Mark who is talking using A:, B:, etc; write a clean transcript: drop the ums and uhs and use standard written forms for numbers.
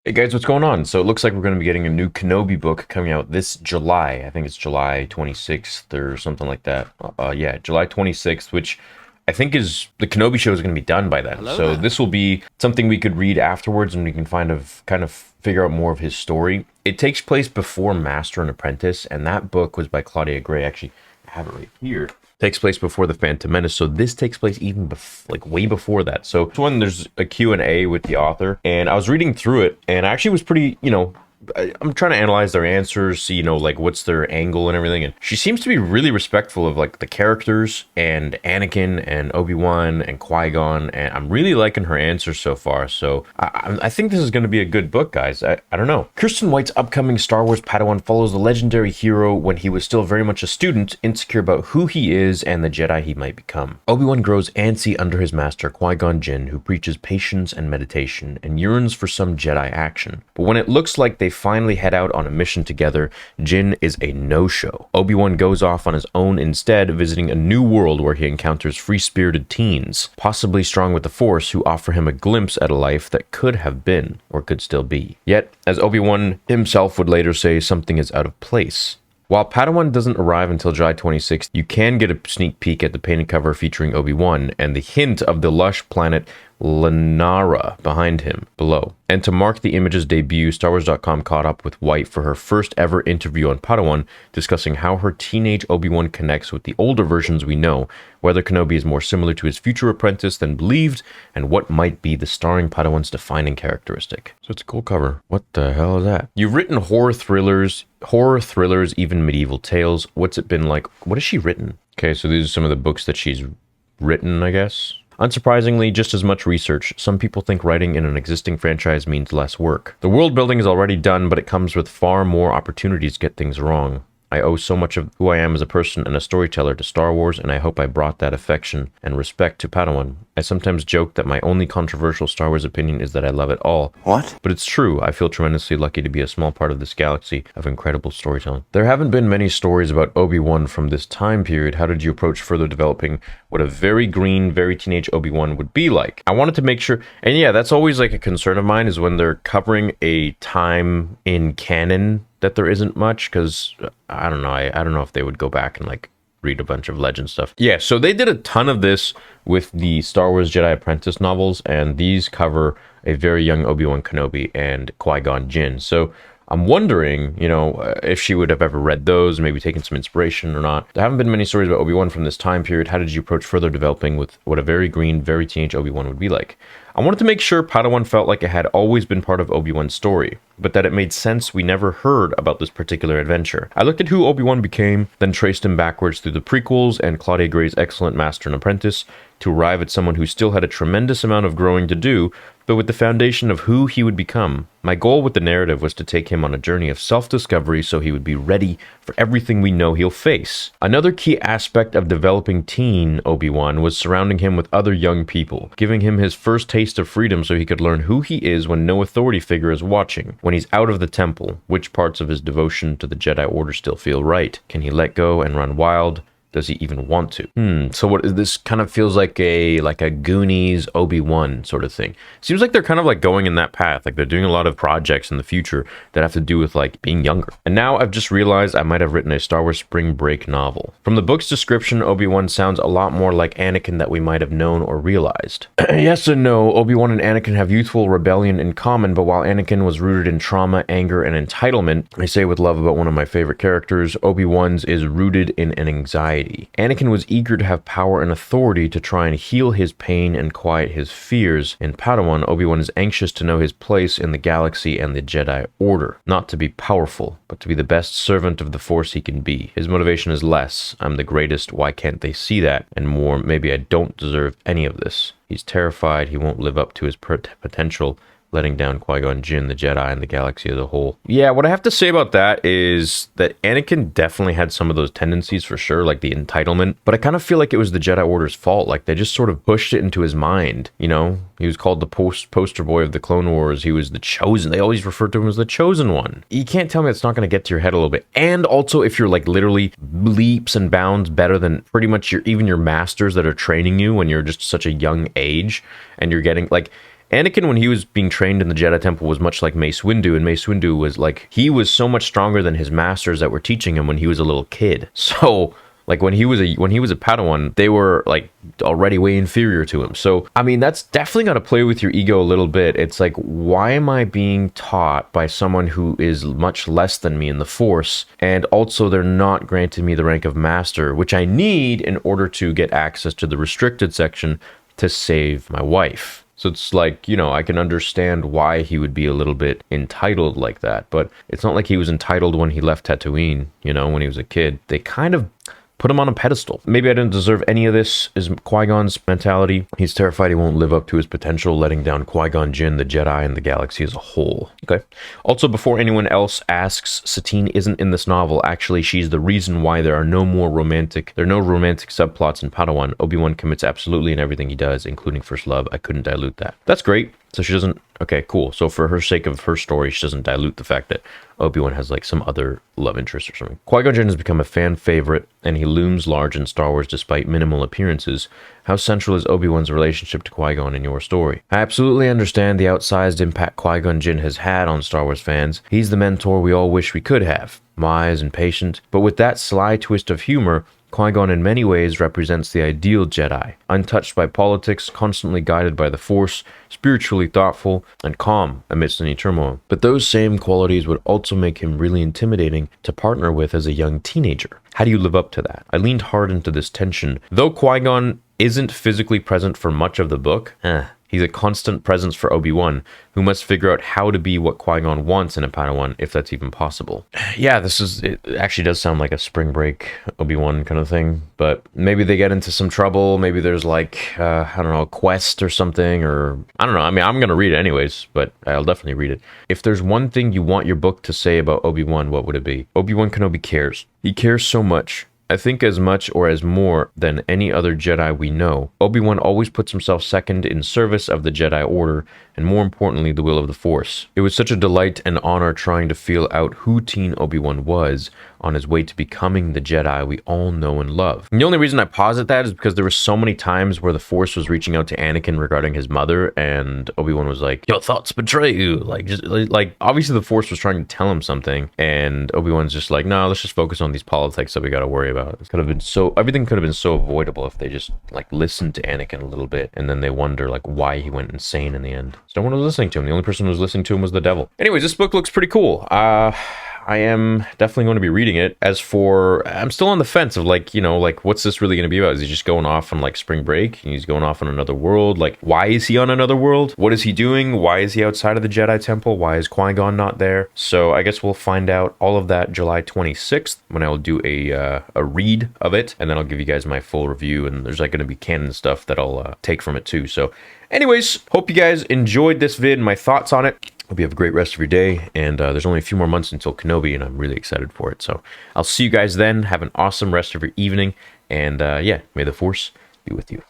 A: Hey guys, what's going on? So it looks like we're going to be getting a new Kenobi book coming out this July. I think it's July 26th or something like that. Yeah, July 26th, which I think is the Kenobi show is going to be done by then.
B: Hello
A: So
B: there.
A: this will be something we could read afterwards and we can kind of figure out more of his story. It takes place before Master and Apprentice, and that book was by Claudia Gray. Actually, I have it right here. Takes place before the Phantom Menace, so this takes place even like way before that. So this one, there's a Q&A with the author, and I was reading through it, and I actually was pretty, I'm trying to analyze their answers, see, like what's their angle and everything. And she seems to be really respectful of like the characters and Anakin and Obi-Wan and Qui-Gon. And I'm really liking her answers so far. So I think this is going to be a good book, guys. I don't know. Kirsten White's upcoming Star Wars Padawan follows the legendary hero when he was still very much a student, insecure about who he is and the Jedi he might become. Obi-Wan grows antsy under his master Qui-Gon Jinn, who preaches patience and meditation and yearns for some Jedi action. But when it looks like they finally head out on a mission together, Jinn is a no-show. Obi-Wan goes off on his own instead, visiting a new world where he encounters free-spirited teens, possibly strong with the Force, who offer him a glimpse at a life that could have been, or could still be. Yet, as Obi-Wan himself would later say, something is out of place. While Padawan doesn't arrive until July 26th, you can get a sneak peek at the painted cover featuring Obi-Wan and the hint of the lush planet Lenara behind him below. And to mark the image's debut, StarWars.com caught up with White for her first ever interview on Padawan, discussing how her teenage Obi-Wan connects with the older versions we know, whether Kenobi is more similar to his future apprentice than believed, and what might be the starring Padawan's defining characteristic. So it's a cool cover. What the hell is that? You've written horror thrillers, even medieval tales. What's it been like? What has she written? Okay, so these are some of the books that she's written, I guess. Unsurprisingly, just as much research. Some people think writing in an existing franchise means less work. The world building is already done, but it comes with far more opportunities to get things wrong. I owe so much of who I am as a person and a storyteller to Star Wars, and I hope I brought that affection and respect to Padawan. I sometimes joke that my only controversial Star Wars opinion is that I love it all.
B: What?
A: But it's true. I feel tremendously lucky to be a small part of this galaxy of incredible storytelling. There haven't been many stories about Obi-Wan from this time period. How did you approach further developing what a very green, very teenage Obi-Wan would be like? I wanted to make sure, and yeah, that's always like a concern of mine, is when they're covering a time in canon that there isn't much, because I don't know. I don't know if they would go back and like read a bunch of legend stuff. Yeah, so they did a ton of this with the Star Wars Jedi Apprentice novels, and these cover a very young Obi-Wan Kenobi and Qui-Gon Jinn. So I'm wondering, if she would have ever read those, maybe taken some inspiration or not. There haven't been many stories about Obi-Wan from this time period. How did you approach further developing with what a very green, very teenage Obi-Wan would be like? I wanted to make sure Padawan felt like it had always been part of Obi-Wan's story, but that it made sense we never heard about this particular adventure. I looked at who Obi-Wan became, then traced him backwards through the prequels and Claudia Gray's excellent Master and Apprentice to arrive at someone who still had a tremendous amount of growing to do, but with the foundation of who he would become. My goal with the narrative was to take him on a journey of self-discovery so he would be ready for everything we know he'll face. Another key aspect of developing teen Obi-Wan was surrounding him with other young people, giving him his first taste of freedom so he could learn who he is when no authority figure is watching. When he's out of the temple, which parts of his devotion to the Jedi Order still feel right? Can he let go and run wild? Does he even want to? So what this kind of feels like a Goonies Obi-Wan sort of thing. Seems like they're kind of like going in that path. Like they're doing a lot of projects in the future that have to do with like being younger. And now I've just realized I might have written a Star Wars spring break novel. From the book's description, Obi-Wan sounds a lot more like Anakin that we might have known or realized. Yes and no. Obi-Wan and Anakin have youthful rebellion in common, but while Anakin was rooted in trauma, anger, and entitlement, I say with love about one of my favorite characters, Obi-Wan's is rooted in an anxiety. Anakin was eager to have power and authority to try and heal his pain and quiet his fears. In Padawan, Obi-Wan is anxious to know his place in the galaxy and the Jedi Order. Not to be powerful, but to be the best servant of the Force he can be. His motivation is less, I'm the greatest, why can't they see that? And more, maybe I don't deserve any of this. He's terrified he won't live up to his potential, letting down Qui-Gon Jinn, the Jedi, and the galaxy as a whole. Yeah, what I have to say about that is that Anakin definitely had some of those tendencies for sure, like the entitlement, but I kind of feel like it was the Jedi Order's fault. Like they just sort of pushed it into his mind, He was called the poster boy of the Clone Wars. He was the chosen. They always referred to him as the chosen one. You can't tell me it's not going to get to your head a little bit. And also, if you're like literally leaps and bounds better than pretty much even your masters that are training you when you're just such a young age, and you're getting like, Anakin, when he was being trained in the Jedi Temple, was much like Mace Windu, and Mace Windu was like, he was so much stronger than his masters that were teaching him when he was a little kid. So like when he was a Padawan, they were like already way inferior to him. So I mean, that's definitely got to play with your ego a little bit. It's like, why am I being taught by someone who is much less than me in the Force, and also they're not granting me the rank of master, which I need in order to get access to the restricted section to save my wife. So it's like, you know, I can understand why he would be a little bit entitled like that, but it's not like he was entitled when he left Tatooine, you know, when he was a kid. They kind of put him on a pedestal. Maybe I didn't deserve any of this, is Qui-Gon's mentality. He's terrified he won't live up to his potential, letting down Qui-Gon Jinn, the Jedi, and the galaxy as a whole. Okay. Also, before anyone else asks, Satine isn't in this novel. Actually, she's the reason why there are no romantic subplots in Padawan. Obi-Wan commits absolutely in everything he does, including first love. I couldn't dilute that. That's great. So she doesn't... Okay, cool. So for her sake of her story, she doesn't dilute the fact that Obi-Wan has like some other love interest or something. Qui-Gon Jinn has become a fan favorite, and he looms large in Star Wars despite minimal appearances. How central is Obi-Wan's relationship to Qui-Gon in your story? I absolutely understand the outsized impact Qui-Gon Jinn has had on Star Wars fans. He's the mentor we all wish we could have. Wise and patient, but with that sly twist of humor, Qui-Gon in many ways represents the ideal Jedi, untouched by politics, constantly guided by the Force, spiritually thoughtful, and calm amidst any turmoil. But those same qualities would also make him really intimidating to partner with as a young teenager. How do you live up to that? I leaned hard into this tension. Though Qui-Gon isn't physically present for much of the book, he's a constant presence for Obi-Wan, who must figure out how to be what Qui-Gon wants in a Padawan, if that's even possible. Yeah, it actually does sound like a spring break Obi-Wan kind of thing, but maybe they get into some trouble, maybe there's like, I don't know, a quest or something, or I don't know. I mean, I'm gonna read it anyways, but I'll definitely read it. If there's one thing you want your book to say about Obi-Wan, what would it be? Obi-Wan Kenobi cares. He cares so much. I think as much or as more than any other Jedi we know, Obi-Wan always puts himself second in service of the Jedi Order, and more importantly, the will of the Force. It was such a delight and honor trying to feel out who teen Obi-Wan was on his way to becoming the Jedi we all know and love. And the only reason I posit that is because there were so many times where the Force was reaching out to Anakin regarding his mother, and Obi-Wan was like, your thoughts betray you. Like obviously the Force was trying to tell him something, and Obi-Wan's just like, no, let's just focus on these politics that we gotta worry about. Everything could have been so avoidable if they just like listened to Anakin a little bit, and then they wonder like why he went insane in the end. So no one was listening to him. The only person who was listening to him was the devil. Anyways, this book looks pretty cool. I am definitely going to be reading it. As for, I'm still on the fence of like, you know, like what's this really going to be about? Is he just going off on like spring break? And he's going off on another world? Like, why is he on another world? What is he doing? Why is he outside of the Jedi Temple? Why is Qui-Gon not there? So I guess we'll find out all of that July 26th when I will do a read of it, and then I'll give you guys my full review, and there's like going to be canon stuff that I'll take from it too. So anyways, hope you guys enjoyed this vid and my thoughts on it. Hope you have a great rest of your day, and there's only a few more months until Kenobi, and I'm really excited for it. So I'll see you guys then. Have an awesome rest of your evening, and yeah, may the Force be with you.